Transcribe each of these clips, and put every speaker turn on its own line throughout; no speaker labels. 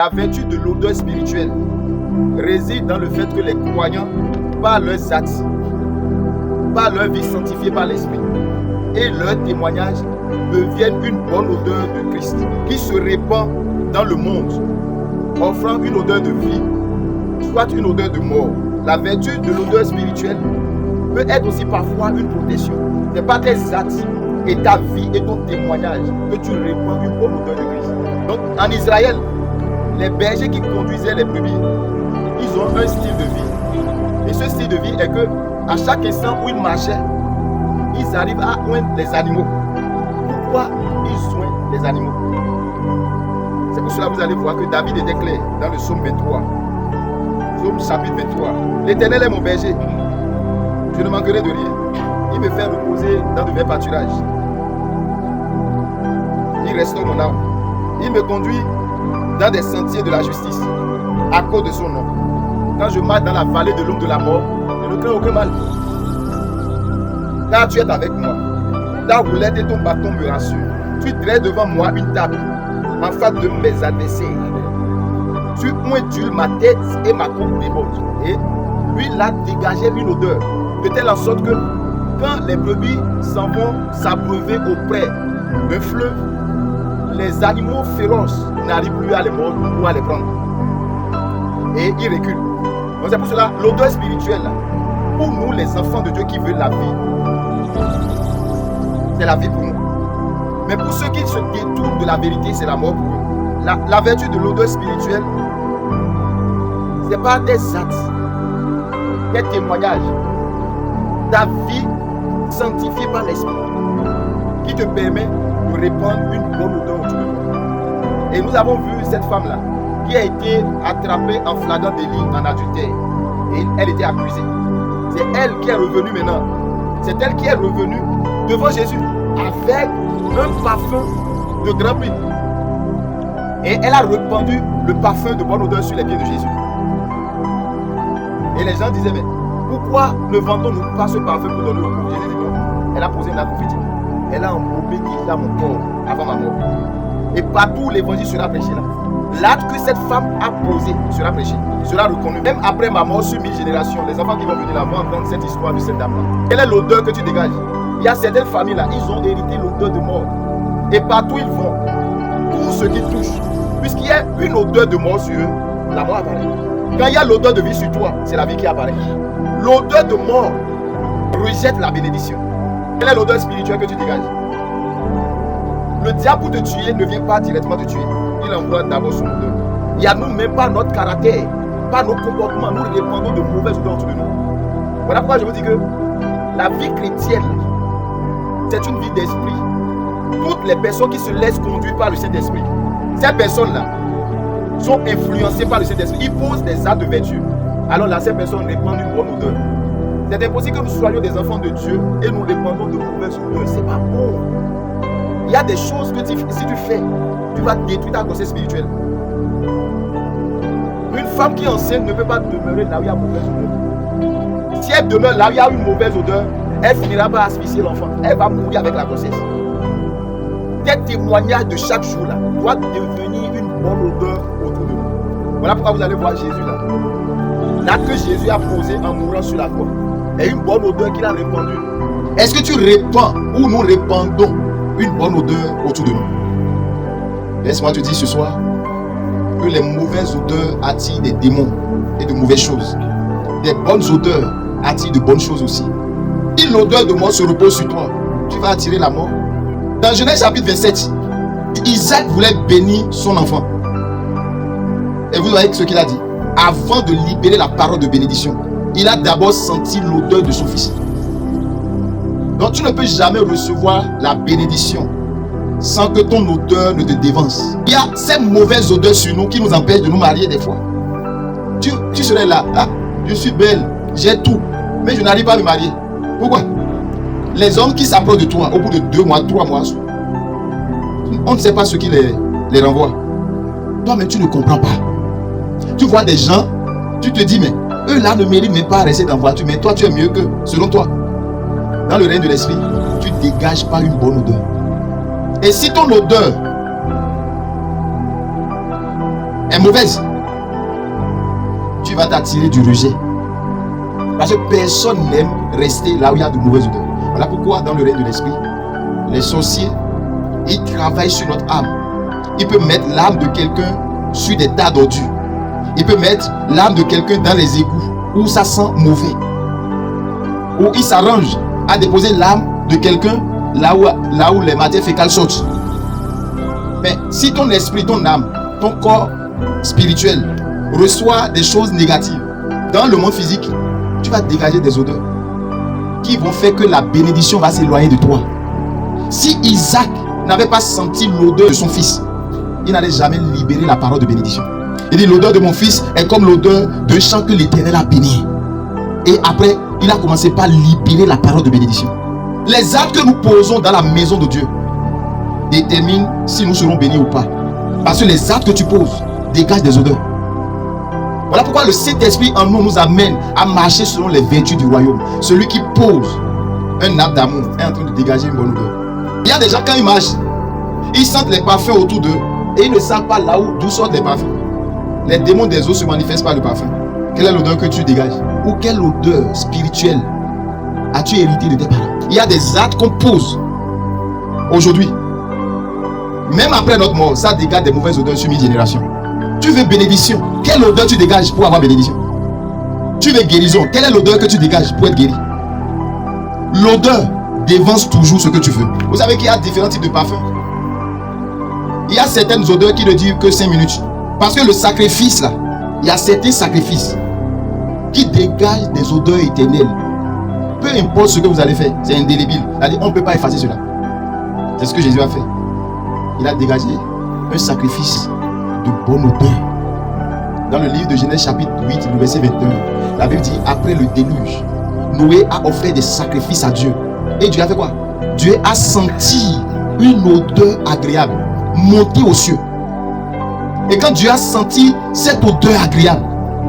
La vertu de l'odeur spirituelle réside dans le fait que les croyants, par leurs actes, par leur vie sanctifiée par l'Esprit et leur témoignage, deviennent une bonne odeur de Christ qui se répand dans le monde, offrant une odeur de vie, soit une odeur de mort. La vertu de l'odeur spirituelle peut être aussi parfois une protection. Ce n'est pas tes actes et ta vie et ton témoignage que tu répands une bonne odeur de Christ. Donc en Israël, les bergers qui conduisaient les brebis, ils ont un style de vie. Et ce style de vie est que à chaque instant où ils marchaient, ils arrivent à oindre les animaux. Pourquoi ils oignent les animaux? C'est pour cela que vous allez voir que David était clair dans le psaume 23. Psaume chapitre 23. L'Éternel est mon berger. Je ne manquerai de rien. Il me fait reposer dans de verts pâturages. Il restaure mon âme. Il me conduit dans des sentiers de la justice à cause de son nom. Quand je marche dans la vallée de l'ombre de la mort, je ne crains aucun mal. Car tu es avec moi. Ta roulette et ton bâton me rassurent. Tu dresses devant moi une table en face de mes adversaires. Tu ointules ma tête et ma coupe déborde. Et lui là dégageait une odeur de telle en sorte que quand les brebis s'en vont s'abreuver auprès d'un fleuve, les animaux féroces n'arrivent plus à les mordre ou à les prendre. Et ils reculent. Donc c'est pour cela, l'odeur spirituelle, pour nous les enfants de Dieu qui veulent la vie, c'est la vie pour nous. Mais pour ceux qui se détournent de la vérité, c'est la mort pour eux. La vertu de l'odeur spirituelle, ce n'est pas des actes, des témoignages, ta vie sanctifiée par l'Esprit qui te permet de répandre une bonne odeur autour de toi. Et nous avons vu cette femme-là qui a été attrapée en flagrant délit en adultère. Et elle était accusée. C'est elle qui est revenue maintenant. C'est elle qui est revenue devant Jésus avec un parfum de grand prix. Et elle a répandu le parfum de bonne odeur sur les pieds de Jésus. Et les gens disaient, mais pourquoi ne vendons-nous pas ce parfum pour donner au pauvres? Jésus dit non. Elle a posé une acte prophétique. Elle a embauché qui à mon corps avant ma mort. Et partout l'évangile sera prêché là. L'acte que cette femme a posé sera prêché, sera reconnu. Même après ma mort sur 1000 générations, les enfants qui vont venir là vont entendre cette histoire de cette dame là. Quelle est l'odeur que tu dégages? Il y a certaines familles là, ils ont hérité l'odeur de mort. Et partout ils vont, tout ce qui touche, puisqu'il y a une odeur de mort sur eux, la mort apparaît. Quand il y a l'odeur de vie sur toi, c'est la vie qui apparaît. L'odeur de mort rejette la bénédiction. Quelle est l'odeur spirituelle que tu dégages? Le diable pour te tuer ne vient pas directement te tuer. Il envoie d'abord son odeur. Il y a nous-mêmes, par notre caractère, par nos comportements, nous répandons de mauvaises odeurs autour de nous. Voilà pourquoi je vous dis que la vie chrétienne, c'est une vie d'esprit. Toutes les personnes qui se laissent conduire par le Saint-Esprit, ces personnes-là sont influencées par le Saint-Esprit. Ils posent des actes de vertu. Alors là, ces personnes répandent une bonne odeur. C'est impossible que nous soyons des enfants de Dieu et nous répandons de mauvaises odeurs. C'est pas bon. Il y a des choses que si tu fais, tu vas détruire ta conscience spirituelle. Une femme qui est enceinte ne peut pas demeurer là où il y a mauvaise odeur. Si elle demeure là où il y a une mauvaise odeur, elle finira par asphyxier l'enfant. Elle va mourir avec la grossesse. Tes témoignages de chaque jour là doit devenir une bonne odeur autour de nous. Voilà pourquoi vous allez voir Jésus là. L'acte que Jésus a posé en mourant sur la croix est une bonne odeur qu'il a répandue. Est-ce que tu répands ou nous répandons une bonne odeur autour de nous? Laisse-moi te dire ce soir que les mauvaises odeurs attirent des démons et de mauvaises choses. Des bonnes odeurs attirent de bonnes choses aussi. Si l'odeur de mort se repose sur toi, tu vas attirer la mort. Dans Genèse chapitre 27, Isaac voulait bénir son enfant. Et vous voyez ce qu'il a dit. Avant de libérer la parole de bénédiction, il a d'abord senti l'odeur de son fils. Donc tu ne peux jamais recevoir la bénédiction sans que ton odeur ne te dévance. Il y a ces mauvaises odeurs sur nous qui nous empêchent de nous marier des fois. Tu serais là, ah, je suis belle, j'ai tout, mais je n'arrive pas à me marier. Pourquoi? Les hommes qui s'approchent de toi au bout de 2 mois, 3 mois, on ne sait pas ce qui les renvoie. Toi, mais tu ne comprends pas. Tu vois des gens, tu te dis, mais eux là ne méritent même pas rester dans la voiture, mais toi tu es mieux qu'eux, selon toi. Dans le règne de l'esprit, tu dégages pas une bonne odeur. Et si ton odeur est mauvaise, tu vas t'attirer du rejet. Parce que personne n'aime rester là où il y a de mauvaises odeurs. Voilà pourquoi dans le règne de l'esprit, les sorciers, ils travaillent sur notre âme. Ils peuvent mettre l'âme de quelqu'un sur des tas d'ordures. Ils peuvent mettre l'âme de quelqu'un dans les égouts où ça sent mauvais. Ou ils s'arrangent à déposer l'âme de quelqu'un là où les matières fécales sortent. Mais si ton esprit, ton âme, ton corps spirituel reçoit des choses négatives dans le monde physique, tu vas dégager des odeurs qui vont faire que la bénédiction va s'éloigner de toi. Si Isaac n'avait pas senti l'odeur de son fils, il n'allait jamais libérer la parole de bénédiction. Il dit, l'odeur de mon fils est comme l'odeur d'un champ que l'Éternel a béni. Et après, il a commencé par libérer la parole de bénédiction. Les actes que nous posons dans la maison de Dieu déterminent si nous serons bénis ou pas. Parce que les actes que tu poses dégagent des odeurs. Voilà pourquoi le Saint-Esprit en nous amène à marcher selon les vertus du royaume. Celui qui pose un acte d'amour est en train de dégager une bonne odeur. Il y a des gens, quand ils marchent, ils sentent les parfums autour d'eux et ils ne savent pas là où, d'où sortent les parfums. Les démons des eaux se manifestent par le parfum. Quelle est l'odeur que tu dégages? Ou quelle odeur spirituelle as-tu hérité de tes parents? Il y a des actes qu'on pose aujourd'hui. Même après notre mort, ça dégage des mauvaises odeurs sur 1000 générations. Tu veux bénédiction, quelle odeur tu dégages pour avoir bénédiction? Tu veux guérison, quelle est l'odeur que tu dégages pour être guéri? L'odeur dévance toujours ce que tu veux. Vous savez qu'il y a différents types de parfums. Il y a certaines odeurs qui ne durent que 5 minutes. Parce que le sacrifice là, il y a certains sacrifices qui dégagent des odeurs éternelles. Peu importe ce que vous allez faire, c'est indélébile. On ne peut pas effacer cela. C'est ce que Jésus a fait. Il a dégagé un sacrifice de bonne odeur. Dans le livre de Genèse chapitre 8, le verset 21, la Bible dit, après le déluge, Noé a offert des sacrifices à Dieu. Et Dieu a fait quoi? Dieu a senti une odeur agréable monter aux cieux. Et quand Dieu a senti cette odeur agréable,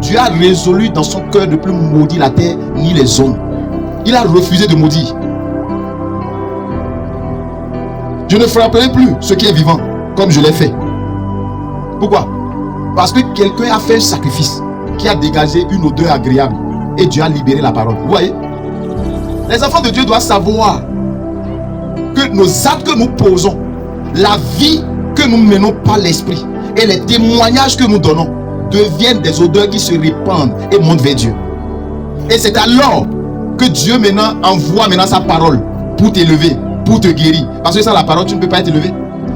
Dieu a résolu dans son cœur de ne plus maudire la terre ni les hommes. Il a refusé de maudire. Je ne frapperai plus ce qui est vivant comme je l'ai fait. Pourquoi? Parce que quelqu'un a fait un sacrifice qui a dégagé une odeur agréable et Dieu a libéré la parole. Vous voyez? Les enfants de Dieu doivent savoir que nos actes que nous posons, la vie que nous menons par l'esprit et les témoignages que nous donnons deviennent des odeurs qui se répandent et montent vers Dieu. Et c'est alors que Dieu maintenant envoie sa parole pour t'élever, pour te guérir. Parce que sans la parole, tu ne peux pas être élevé.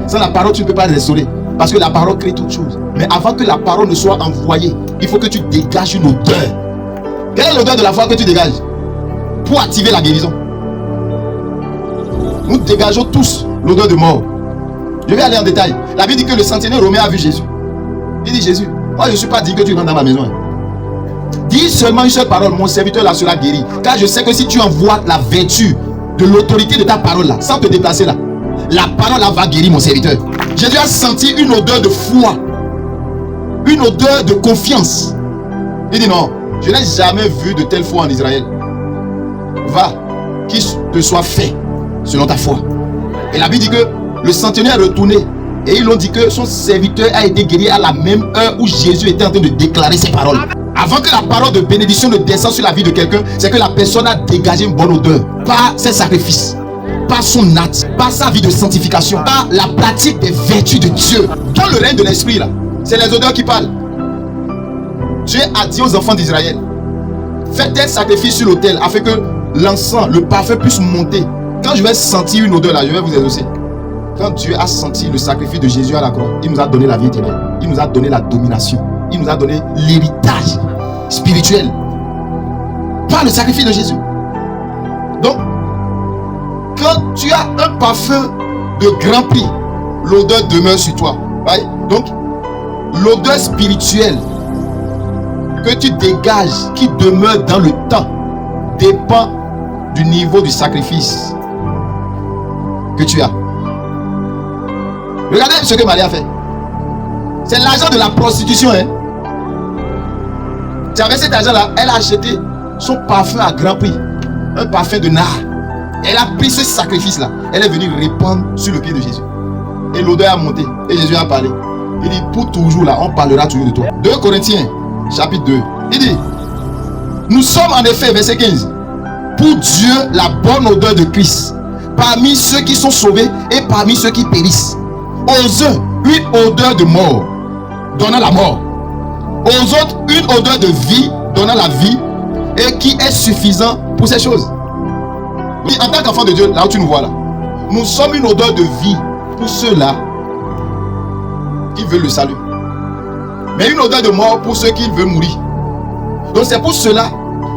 Sans la parole, tu ne peux pas restaurer. Parce que la parole crée toute chose. Mais avant que la parole ne soit envoyée, il faut que tu dégages une odeur. Quelle est l'odeur de la foi que tu dégages pour activer la guérison? Nous dégageons tous l'odeur de mort. Je vais aller en détail. La Bible dit que le centenaire romain a vu Jésus. Il dit, Jésus, moi je ne suis pas dit que tu rentres dans ma maison. Dis seulement une seule parole, mon serviteur là sera guéri. Car je sais que si tu envoies la vertu de l'autorité de ta parole là, sans te déplacer là, la parole là va guérir mon serviteur. Jésus a senti une odeur de foi, une odeur de confiance. Il dit non, je n'ai jamais vu de telle foi en Israël. Va, qu'il te soit fait selon ta foi. Et la Bible dit que le centenaire est retourné et ils l'ont dit que son serviteur a été guéri à la même heure où Jésus était en train de déclarer ses paroles. Avant que la parole de bénédiction ne descende sur la vie de quelqu'un, c'est que la personne a dégagé une bonne odeur par ses sacrifices, par son acte, par sa vie de sanctification, par la pratique des vertus de Dieu. Dans le règne de l'esprit là, c'est les odeurs qui parlent. Dieu a dit aux enfants d'Israël, faites un sacrifice sur l'autel afin que l'encens, le parfum puisse monter. Quand je vais sentir une odeur là, je vais vous exaucer. Quand Dieu a senti le sacrifice de Jésus à la croix, il nous a donné la vie éternelle. Il nous a donné la domination. Il nous a donné l'héritage spirituel par le sacrifice de Jésus. Donc, quand tu as un parfum de grand prix, l'odeur demeure sur toi. Right? Donc, l'odeur spirituelle que tu dégages, qui demeure dans le temps, dépend du niveau du sacrifice que tu as. Regardez ce que Marie a fait. C'est l'argent de la prostitution. C'est avec cet argent-là, elle a acheté son parfum à grand prix. Un parfum de nard. Elle a pris ce sacrifice-là. Elle est venue répandre sur le pied de Jésus. Et l'odeur a monté. Et Jésus a parlé.
Il dit, pour toujours là, on parlera toujours de toi. 2 Corinthiens, chapitre 2. Il dit, nous sommes en effet, verset 15, pour Dieu la bonne odeur de Christ, parmi ceux qui sont sauvés et parmi ceux qui périssent. Aux uns, une odeur de mort, donnant la mort. Aux autres, une odeur de vie, donnant la vie, et qui est suffisant pour ces choses. En tant qu'enfant de Dieu, là où tu nous vois là, nous sommes une odeur de vie pour ceux-là qui veulent le salut, mais une odeur de mort pour ceux qui veulent mourir. Donc c'est pour cela,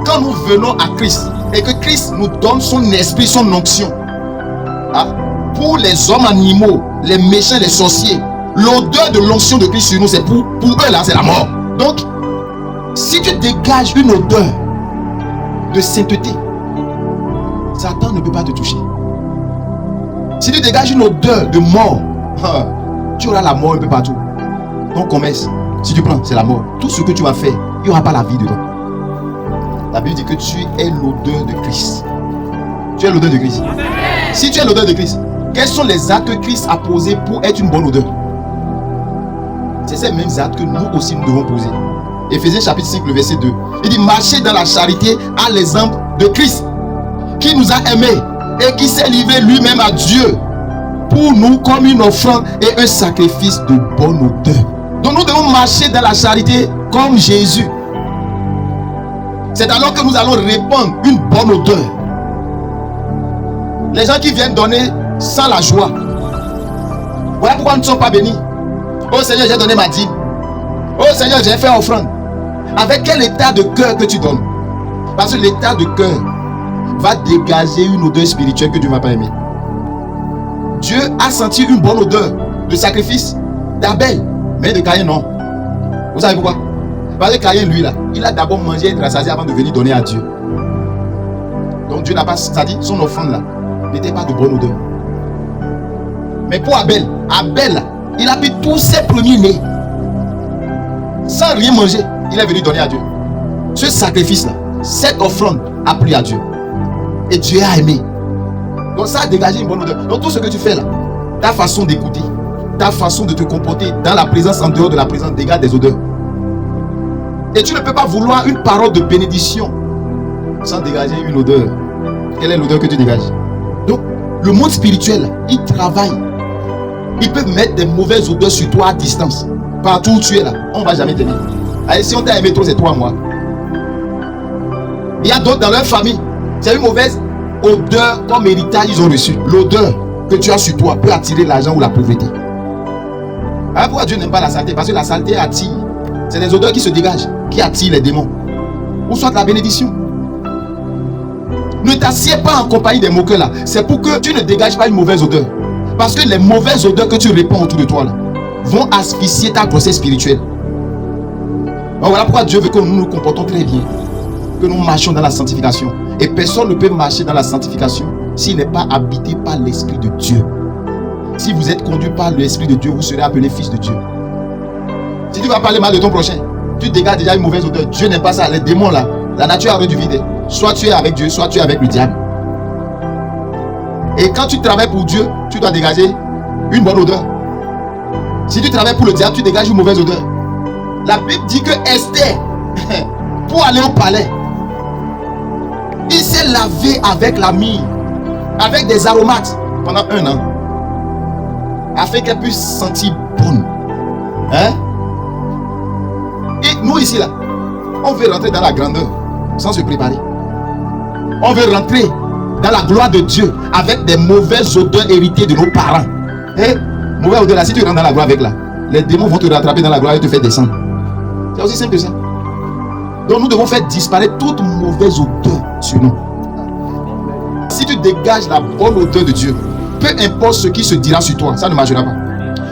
quand nous venons à Christ et que Christ nous donne son esprit, son onction, hein, pour les hommes animaux, les méchants, les sorciers, l'odeur de l'onction de Christ sur nous, c'est pour eux là, c'est la mort. Donc, si tu dégages une odeur de sainteté, Satan ne peut pas te toucher. Si tu dégages une odeur de mort, tu auras la mort un peu partout. Ton commerce, si tu prends, c'est la mort. Tout ce que tu vas faire, il n'y aura pas la vie dedans. La Bible dit que tu es l'odeur de Christ. Tu es l'odeur de Christ. Si tu es l'odeur de Christ, quels sont les actes que Christ a posés pour être une bonne odeur? C'est ces mêmes actes que nous aussi nous devons poser. Éphésiens chapitre 5, le verset 2. Il dit, marchez dans la charité à l'exemple de Christ, qui nous a aimés et qui s'est livré lui-même à Dieu pour nous comme une offrande et un sacrifice de bonne odeur. Donc nous devons marcher dans la charité comme Jésus. C'est alors que nous allons répandre une bonne odeur. Les gens qui viennent donner sans la joie, voilà pourquoi nous ne sommes pas bénis. Oh Seigneur, j'ai donné ma dîme. Oh Seigneur, j'ai fait offrande. Avec quel état de cœur que tu donnes? Parce que l'état de cœur va dégager une odeur spirituelle que Dieu ne va pas aimer. Dieu a senti une bonne odeur de sacrifice d'Abel, mais de Caïn non. Vous savez pourquoi? Parce que Caïn, lui là, il a d'abord mangé et été rassasié avant de venir donner à Dieu. Donc Dieu n'a pas, c'est-à-dire son offrande là n'était pas de bonne odeur. Mais pour Abel, là, il a pris tous ses premiers-nés sans rien manger. Il est venu donner à Dieu. Ce sacrifice là, cette offrande a plu à Dieu. Et Dieu a aimé. Donc ça a dégagé une bonne odeur. Donc tout ce que tu fais là, ta façon d'écouter, ta façon de te comporter dans la présence, en dehors de la présence, dégage des odeurs. Et tu ne peux pas vouloir une parole de bénédiction sans dégager une odeur. Quelle est l'odeur que tu dégages? Donc le monde spirituel, il travaille. Ils peuvent mettre des mauvaises odeurs sur toi à distance. Partout où tu es là, on ne va jamais t'aimer. Allez, si on t'a aimé trop, c'est toi, moi. Il y a d'autres dans leur famille, c'est une mauvaise odeur comme héritage ils ont reçu. L'odeur que tu as sur toi peut attirer l'argent ou la pauvreté. Alors pourquoi Dieu n'aime pas la saleté? Parce que la saleté attire. C'est des odeurs qui se dégagent, qui attirent les démons. Ou soit la bénédiction. Ne t'assieds pas en compagnie des moqueurs là. C'est pour que tu ne dégages pas une mauvaise odeur. Parce que les mauvaises odeurs que tu répands autour de toi là, vont asphyxier ta grossesse spirituelle. Donc voilà pourquoi Dieu veut que nous nous comportons très bien, que nous marchions dans la sanctification. Et personne ne peut marcher dans la sanctification s'il n'est pas habité par l'Esprit de Dieu. Si vous êtes conduit par l'Esprit de Dieu, vous serez appelé fils de Dieu. Si tu vas parler mal de ton prochain, tu dégages déjà une mauvaise odeur. Dieu n'aime pas ça. Les démons là, la nature a du vide. Soit tu es avec Dieu, soit tu es avec le diable. Et quand tu travailles pour Dieu, tu dois dégager une bonne odeur. Si tu travailles pour le diable, tu dégages une mauvaise odeur. La Bible dit que Esther, pour aller au palais, il s'est lavé avec la myrrhe, avec des aromates pendant 1 an, afin qu'elle puisse sentir bonne. Hein? Et nous ici là, on veut rentrer dans la grandeur sans se préparer. On veut rentrer dans la gloire de Dieu avec des mauvaises odeurs héritées de nos parents. Et mauvaise odeur là, si tu rentres dans la gloire avec là, les démons vont te rattraper dans la gloire et te faire descendre. C'est aussi simple que ça. Donc nous devons faire disparaître toute mauvaise odeur sur nous. Si tu dégages la bonne odeur de Dieu, peu importe ce qui se dira sur toi, ça ne marchera pas.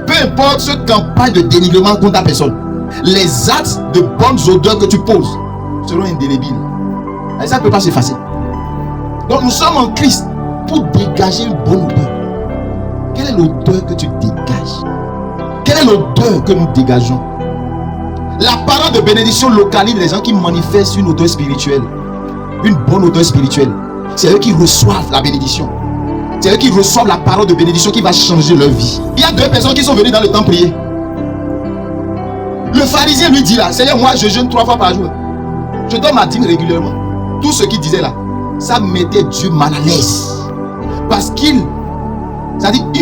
Peu importe ce campagne de dénigrement contre ta personne, les actes de bonnes odeurs que tu poses seront indélébiles. Et ça ne peut pas s'effacer. Donc nous sommes en Christ pour dégager une bonne odeur. Quelle est l'odeur que tu dégages? Quelle est l'odeur que nous dégageons? La parole de bénédiction localise les gens qui manifestent une odeur spirituelle. Une bonne odeur spirituelle. C'est eux qui reçoivent la bénédiction. C'est eux qui reçoivent la parole de bénédiction qui va changer leur vie. Il y a 2 personnes qui sont venues dans le temps prier. Le pharisien lui dit là, Seigneur, moi je jeûne 3 fois par jour. Je donne ma dîme régulièrement. Tout ce qu'il disait là, ça mettait Dieu mal à l'aise. Parce qu'il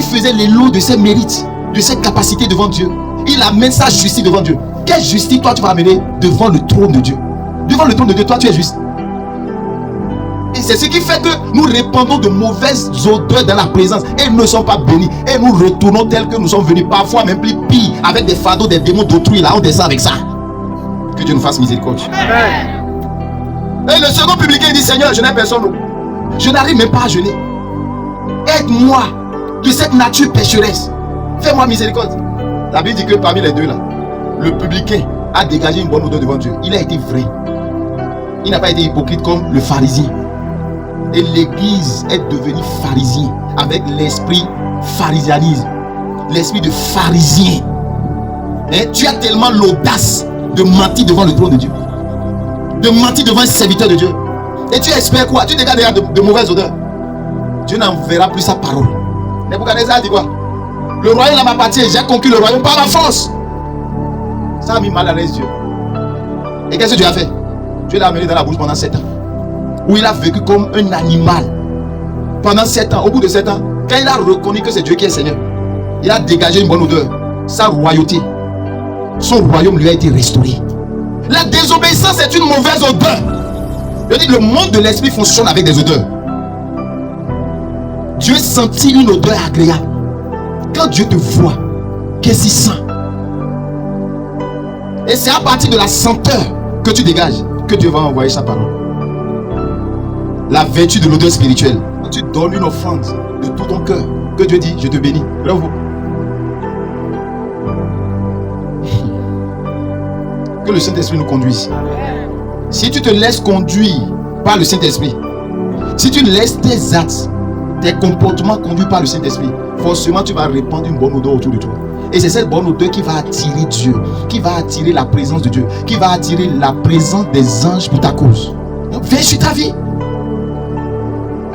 faisait l'éloge de ses mérites, de ses capacités devant Dieu. Il amène sa justice devant Dieu. Quelle justice toi tu vas amener devant le trône de Dieu? Devant le trône de Dieu, toi tu es juste. Et c'est ce qui fait que nous répandons de mauvaises odeurs dans la présence. Et nous ne sommes pas bénis. Et nous retournons tels que nous sommes venus. Parfois même plus pire. Avec des fardeaux, des démons d'autrui. Là, on descend avec ça. Que Dieu nous fasse miséricorde. Amen. Et le second publicain dit, Seigneur, je n'ai personne. Je n'arrive même pas à jeûner. Aide-moi de cette nature pécheresse. Fais-moi miséricorde. La Bible dit que parmi les deux là, le publicain a dégagé une bonne odeur devant Dieu. Il a été vrai. Il n'a pas été hypocrite comme le pharisien. Et l'église est devenue pharisien avec l'esprit pharisianisme, l'esprit de pharisien. Et tu as tellement l'audace de mentir devant le trône de Dieu, de mentir devant un serviteur de Dieu. Et tu espères quoi? Tu dégages déjà de mauvaises odeurs. Dieu n'enverra plus sa parole. Nebuchadnezzar dit quoi? Le royaume m'appartient, j'ai conquis le royaume par la force. Ça a mis mal à l'aise Dieu. Et qu'est-ce que Dieu a fait? Dieu l'a amené dans la bouche pendant 7 ans. Où il a vécu comme un animal. Pendant 7 ans, au bout de 7 ans, quand il a reconnu que c'est Dieu qui est Seigneur, il a dégagé une bonne odeur. Sa royauté, son royaume lui a été restauré. La désobéissance est une mauvaise odeur. Je dis, le monde de l'esprit fonctionne avec des odeurs. Dieu sentit une odeur agréable. Quand Dieu te voit, qu'est-ce qu'il sent? Et c'est à partir de la senteur que tu dégages que Dieu va envoyer sa parole. La vertu de l'odeur spirituelle. Quand tu donnes une offrande de tout ton cœur, que Dieu dit, je te bénis. Bravo. Que le Saint-Esprit nous conduise. Si tu te laisses conduire par le Saint-Esprit, si tu laisses tes actes, tes comportements conduits par le Saint-Esprit, forcément tu vas répandre une bonne odeur autour de toi. Et c'est cette bonne odeur qui va attirer Dieu, qui va attirer la présence de Dieu, qui va attirer la présence des anges pour ta cause. Donc, veille sur ta vie.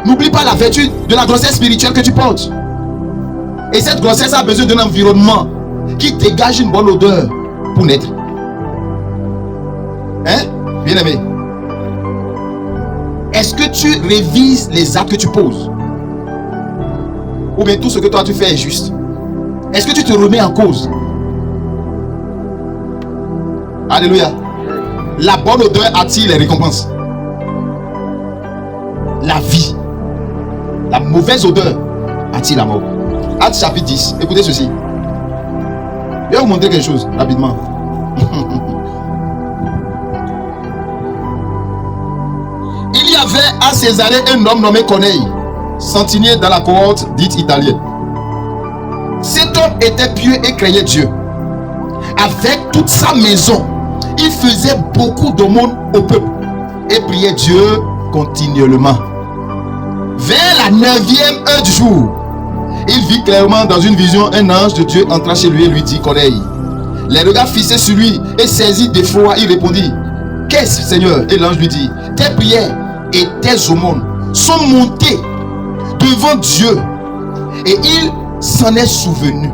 N'oublie pas la vertu de la grossesse spirituelle que tu portes. Et cette grossesse a besoin d'un environnement qui dégage une bonne odeur pour naître. Hein? Bien aimé. Est-ce que tu révises les actes que tu poses? Ou bien tout ce que toi tu fais est juste? Est-ce que tu te remets en cause? Alléluia. La bonne odeur attire les récompenses. La vie. La mauvaise odeur attire la mort. Actes chapitre 10. Écoutez ceci. Je vais vous montrer quelque chose rapidement. Il y avait à Césarée un homme nommé Corneille, centenier dans la cohorte dite italienne. Cet homme était pieux et craignait Dieu. Avec toute sa maison, il faisait beaucoup d'aumônes au peuple et priait Dieu continuellement. Vers la 9e heure du jour, il vit clairement dans une vision un ange de Dieu entra chez lui et lui dit, Corneille. Les regards fixés sur lui et saisi d'effroi, il répondit, qu'est-ce Seigneur? Et l'ange lui dit, tes prières et tes aumônes sont montées devant Dieu et il s'en est souvenu.